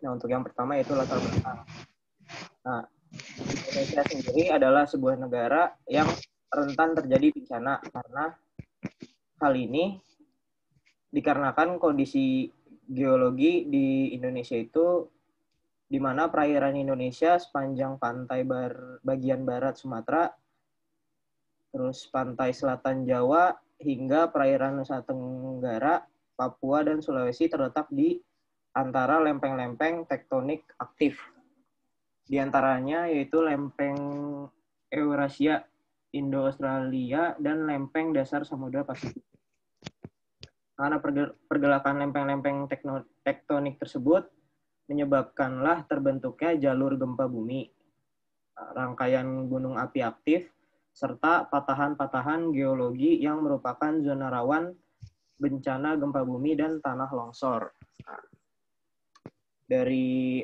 Nah, untuk yang pertama yaitu latar belakang. Nah, Indonesia sendiri adalah sebuah negara yang rentan terjadi bencana karena hal ini dikarenakan kondisi geologi di Indonesia itu di mana perairan Indonesia sepanjang pantai bagian barat Sumatera, terus pantai selatan Jawa, hingga perairan Nusa Tenggara, Papua, dan Sulawesi terletak di antara lempeng-lempeng tektonik aktif. Di antaranya yaitu lempeng Eurasia, Indo-Australia, dan lempeng dasar Samudra Pasifik. Karena pergerakan lempeng-lempeng tektonik tersebut menyebabkanlah terbentuknya jalur gempa bumi, rangkaian gunung api aktif, serta patahan-patahan geologi yang merupakan zona rawan bencana gempa bumi dan tanah longsor. Dari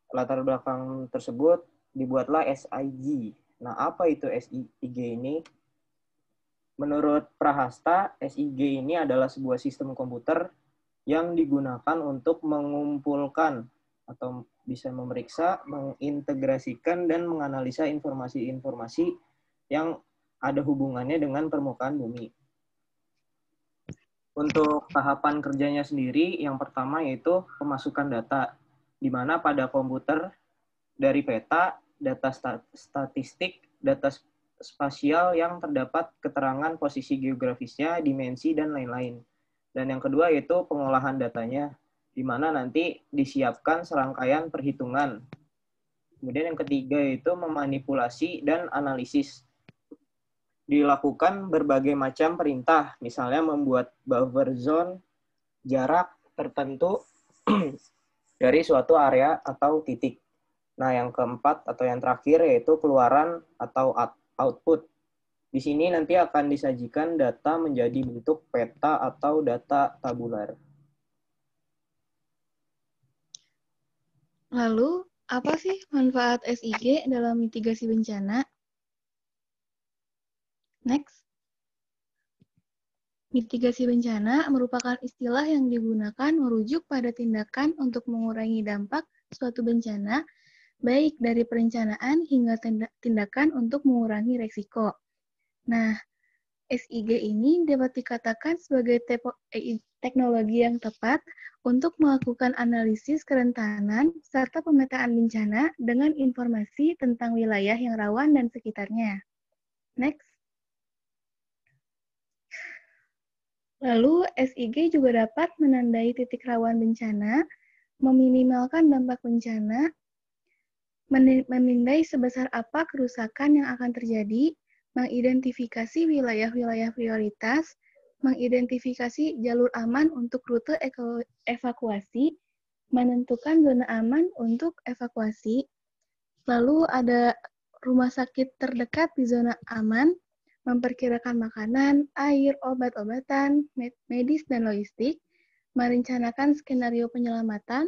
latar belakang tersebut dibuatlah SIG. Nah, apa itu SIG ini? Menurut Prahasta, SIG ini adalah sebuah sistem komputer yang digunakan untuk mengumpulkan atau bisa memeriksa, mengintegrasikan, dan menganalisa informasi-informasi yang ada hubungannya dengan permukaan bumi. Untuk tahapan kerjanya sendiri, yang pertama yaitu pemasukan data, di mana pada komputer dari peta, data statistik, data spasial yang terdapat keterangan posisi geografisnya, dimensi, dan lain-lain. Dan yang kedua yaitu pengolahan datanya, di mana nanti disiapkan serangkaian perhitungan. Kemudian yang ketiga yaitu memanipulasi dan analisis. Dilakukan berbagai macam perintah, misalnya membuat buffer zone jarak tertentu dari suatu area atau titik. Nah, yang keempat atau yang terakhir yaitu keluaran atau output. Di sini nanti akan disajikan data menjadi bentuk peta atau data tabular. Lalu, apa sih manfaat SIG dalam mitigasi bencana? Next. Mitigasi bencana merupakan istilah yang digunakan merujuk pada tindakan untuk mengurangi dampak suatu bencana, baik dari perencanaan hingga tindakan untuk mengurangi resiko. Nah, SIG ini dapat dikatakan sebagai teknologi yang tepat untuk melakukan analisis kerentanan serta pemetaan bencana dengan informasi tentang wilayah yang rawan dan sekitarnya. Next. Lalu, SIG juga dapat menandai titik rawan bencana, meminimalkan dampak bencana, menindai sebesar apa kerusakan yang akan terjadi, mengidentifikasi wilayah-wilayah prioritas, mengidentifikasi jalur aman untuk rute evakuasi, menentukan zona aman untuk evakuasi, lalu ada rumah sakit terdekat di zona aman, memperkirakan makanan, air, obat-obatan, medis, dan logistik, merencanakan skenario penyelamatan,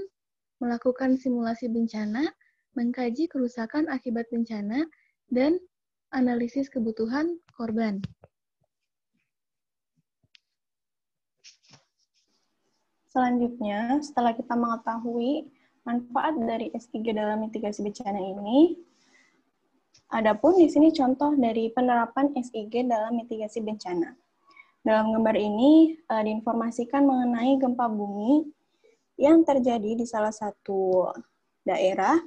melakukan simulasi bencana, mengkaji kerusakan akibat bencana, dan analisis kebutuhan korban. Selanjutnya, setelah kita mengetahui manfaat dari SIG dalam mitigasi bencana ini, adapun di sini contoh dari penerapan SIG dalam mitigasi bencana. Dalam gambar ini diinformasikan mengenai gempa bumi yang terjadi di salah satu daerah,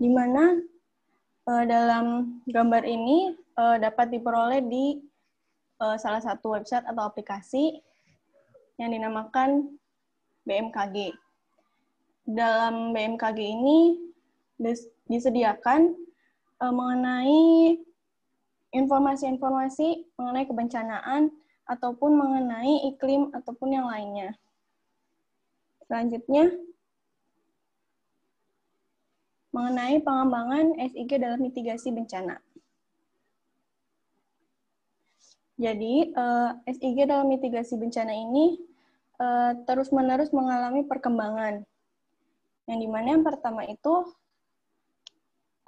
di mana dalam gambar ini dapat diperoleh di salah satu website atau aplikasi yang dinamakan BMKG. Dalam BMKG ini disediakan mengenai informasi-informasi mengenai kebencanaan ataupun mengenai iklim ataupun yang lainnya. Selanjutnya, mengenai pengembangan SIG dalam mitigasi bencana. Jadi, SIG dalam mitigasi bencana ini terus-menerus mengalami perkembangan. Yang dimana yang pertama itu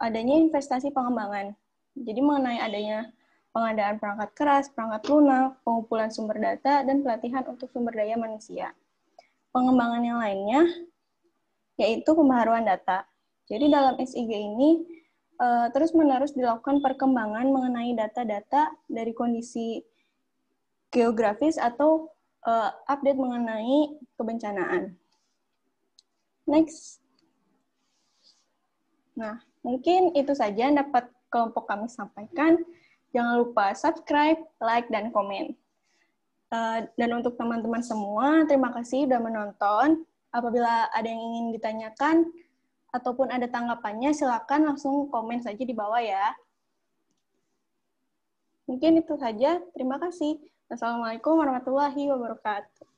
adanya investasi pengembangan. Jadi mengenai adanya pengadaan perangkat keras, perangkat lunak, pengumpulan sumber data, dan pelatihan untuk sumber daya manusia. Pengembangan yang lainnya yaitu pembaharuan data. Jadi dalam SIG ini terus-menerus dilakukan perkembangan mengenai data-data dari kondisi geografis atau update mengenai kebencanaan. Next. Nah, mungkin itu saja yang dapat kelompok kami sampaikan. Jangan lupa subscribe, like, dan komen. Dan untuk teman-teman semua, terima kasih sudah menonton. Apabila ada yang ingin ditanyakan ataupun ada tanggapannya, silakan langsung komen saja di bawah ya. Mungkin itu saja. Terima kasih. Wassalamualaikum warahmatullahi wabarakatuh.